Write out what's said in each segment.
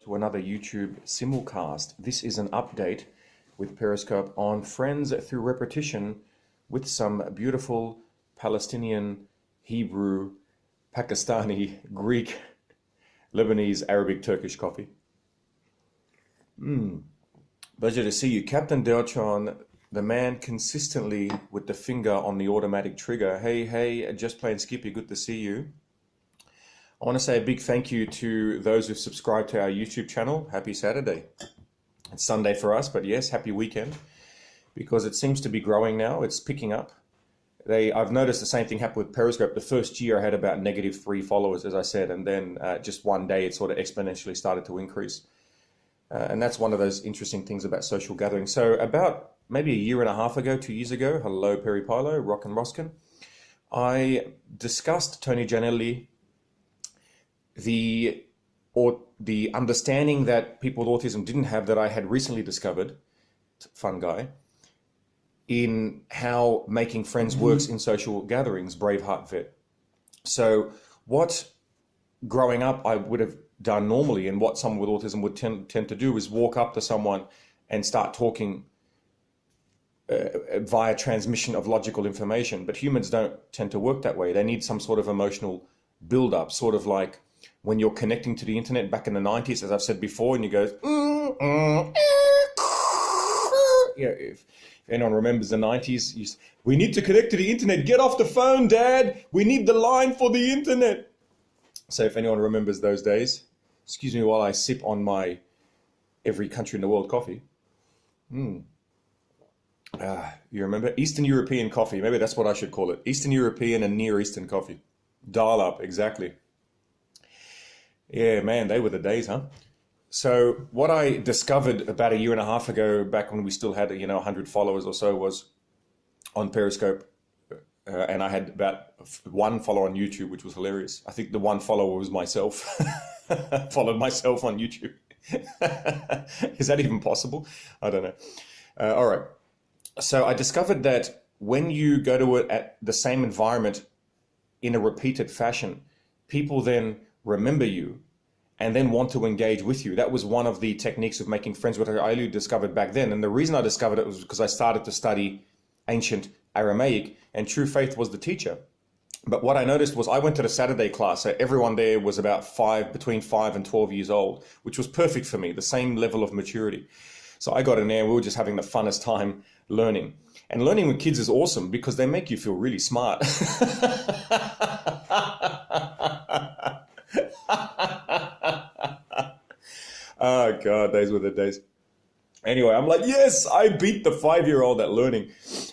to another YouTube simulcast. This is an update with Periscope on Friends Through Repetition with some beautiful Palestinian, Hebrew, Pakistani, Greek, Lebanese, Arabic, Turkish coffee. Pleasure to see you. Captain Delchon, the man consistently with the finger on the automatic trigger. Hey, Just Plain Skippy, good to see you. I want to say a big thank you to those who've subscribed to our YouTube channel. Happy Saturday. It's Sunday for us, but yes, happy weekend, because it seems to be growing now. It's picking up. I've noticed the same thing happened with Periscope. The first year I had about -3 followers, as I said, and then just one day it sort of exponentially started to increase. And that's one of those interesting things about social gatherings. So about maybe a year and a half ago, 2 years ago, hello Perry Pilo, Rock and Roskin, I discussed Tony Gianelli, the understanding that people with autism didn't have, that I had recently discovered, fun guy, in how making friends works in social gatherings, Braveheart vet. So what growing up I would have done normally, and what someone with autism would tend to do, is walk up to someone and start talking via transmission of logical information. But humans don't tend to work that way. They need some sort of emotional build-up, sort of like when you're connecting to the internet back in the 90s, as I've said before, and you go, if anyone remembers the 90s, we need to connect to the internet. Get off the phone, Dad. We need the line for the internet. So if anyone remembers those days, excuse me while I sip on my every country in the world coffee. You remember? Eastern European coffee. Maybe that's what I should call it. Eastern European and Near Eastern coffee. Dial up, exactly. Yeah, man, they were the days, huh? So what I discovered about a year and a half ago, back when we still had, 100 followers or so, was on Periscope. And I had about 1 follower on YouTube, which was hilarious. I think the 1 follower was myself. Followed myself on YouTube. Is that even possible? I don't know. All right. So I discovered that when you go to it at the same environment in a repeated fashion, people then remember you and then want to engage with you. That was one of the techniques of making friends, which I only discovered back then. And the reason I discovered it was because I started to study ancient Aramaic, and True Faith was the teacher. But what I noticed was I went to the Saturday class, so everyone there was about between 5 and 12 years old, which was perfect for me, the same level of maturity. So I got in there and we were just having the funnest time learning. And learning with kids is awesome because they make you feel really smart. Oh God, those were the days. Anyway, I'm like, yes, I beat the 5-year-old at learning.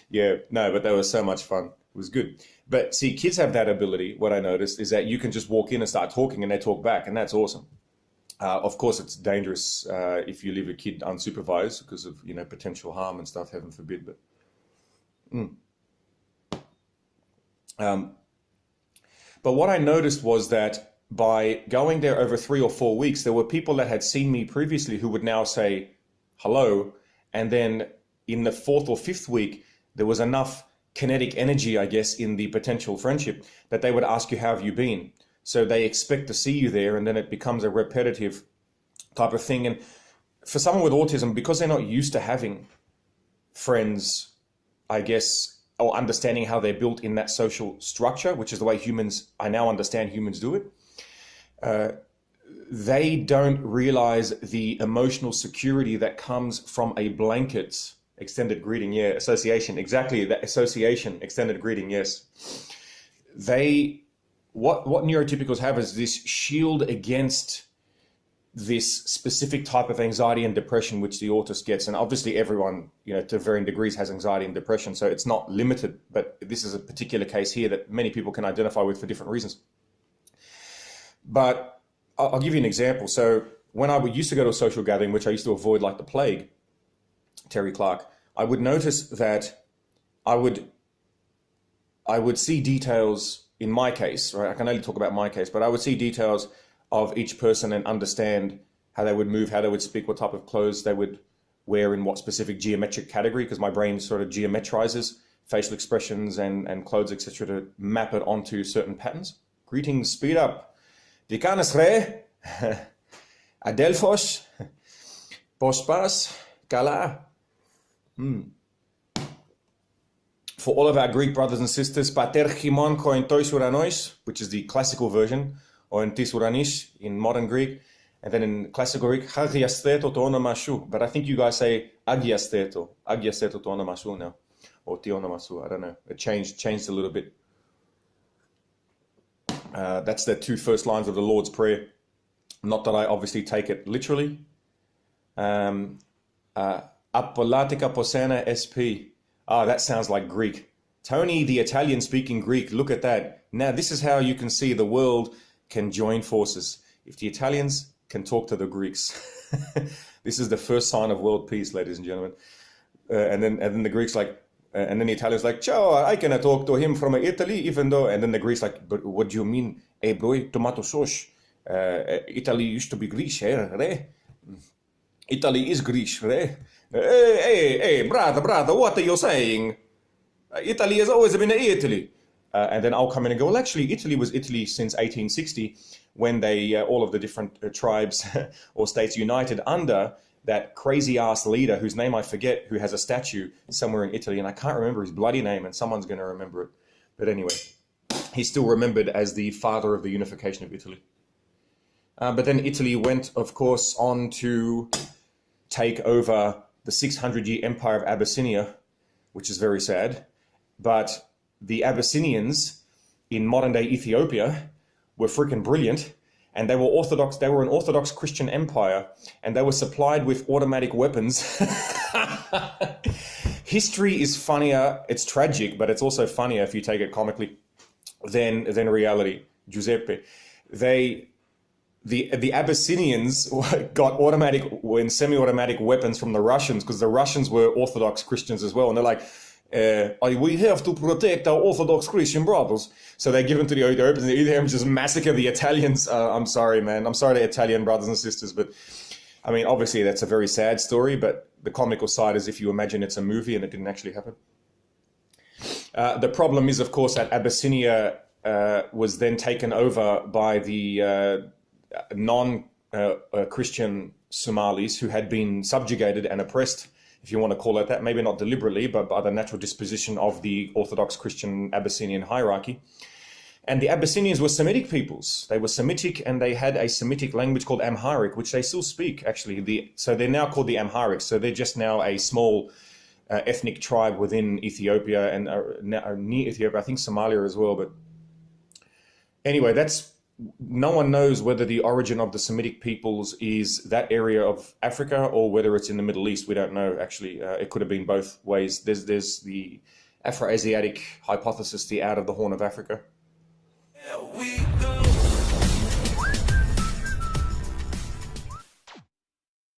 Yeah, no, but that was so much fun. It was good. But see, kids have that ability. What I noticed is that you can just walk in and start talking and they talk back, and that's awesome. Of course, it's dangerous if you leave a kid unsupervised because of, potential harm and stuff, heaven forbid. But what I noticed was that by going there over 3 or 4 weeks, there were people that had seen me previously who would now say hello. And then in the 4th or 5th week, there was enough kinetic energy, I guess, in the potential friendship that they would ask you, how have you been? So they expect to see you there, and then it becomes a repetitive type of thing. And for someone with autism, because they're not used to having friends, I guess, or understanding how they're built in that social structure, which is the way I now understand humans do it, they don't realize the emotional security that comes from a blanket extended greeting. Yeah, association, exactly, that association, extended greeting, yes. What neurotypicals have is this shield against this specific type of anxiety and depression which the autist gets. And obviously everyone, to varying degrees has anxiety and depression, so it's not limited, but this is a particular case here that many people can identify with for different reasons. But I'll give you an example. So when I used to go to a social gathering, which I used to avoid like the plague, Terry Clark, I would notice that I would see details in my case, right? I can only talk about my case, but I would see details of each person and understand how they would move, how they would speak, what type of clothes they would wear in what specific geometric category, because my brain sort of geometrizes facial expressions and clothes, etc., to map it onto certain patterns. Greetings, speed up. Adelphos, Pospas, Gala. For all of our Greek brothers and sisters, Pater Chimon koin tois uranois, which is the classical version, or in tis uranis in modern Greek, and then in classical Greek, Hagiasteto to onomasou. But I think you guys say Agiasteto to onomasou now, or ti onomasou. I don't know. It changed a little bit. That's the two first lines of the Lord's Prayer. Not that I obviously take it literally. Appolatica posena sp. Ah, that sounds like Greek. Tony, the Italian speaking Greek, look at that. Now, this is how you can see the world can join forces. If the Italians can talk to the Greeks. This is the first sign of world peace, ladies and gentlemen. And then the Greeks like, and then the Italians like, ciao, I can talk to him from Italy, even though, and then the Greeks like, but what do you mean? Hey, boy, tomato sauce. Italy used to be Greece, eh? Italy is Greece, eh? Hey, brother, what are you saying? Italy has always been Italy. And then I'll come in and go, well, actually, Italy was Italy since 1860, when they, all of the different tribes or states united under that crazy-ass leader, whose name I forget, who has a statue somewhere in Italy, and I can't remember his bloody name, and someone's going to remember it. But anyway, he's still remembered as the father of the unification of Italy. But then Italy went, of course, on to take over the 600-year empire of Abyssinia, which is very sad. But the Abyssinians in modern-day Ethiopia were freaking brilliant, and they were Orthodox. They were an Orthodox Christian empire, and they were supplied with automatic weapons. History is funnier. It's tragic, but it's also funnier if you take it comically than reality. Giuseppe, the Abyssinians got automatic and semi-automatic weapons from the Russians, because the Russians were Orthodox Christians as well. And they're like, we have to protect our Orthodox Christian brothers. So they give them to the Ethiopians, and the Ethiopians just massacre the Italians. I'm sorry, man. I'm sorry to Italian brothers and sisters. But I mean, obviously that's a very sad story, but the comical side is if you imagine it's a movie and it didn't actually happen. The problem is, of course, that Abyssinia was then taken over by the non-Christian Somalis who had been subjugated and oppressed, if you want to call it that, maybe not deliberately, but by the natural disposition of the Orthodox Christian Abyssinian hierarchy. And the Abyssinians were Semitic peoples. They were Semitic, and they had a Semitic language called Amharic, which they still speak, actually. So they're now called the Amharics. So they're just now a small ethnic tribe within Ethiopia and near Ethiopia, I think Somalia as well. But anyway, no one knows whether the origin of the Semitic peoples is that area of Africa or whether it's in the Middle East. We don't know, actually. It could have been both ways. There's the Afro-Asiatic hypothesis, the out of the Horn of Africa.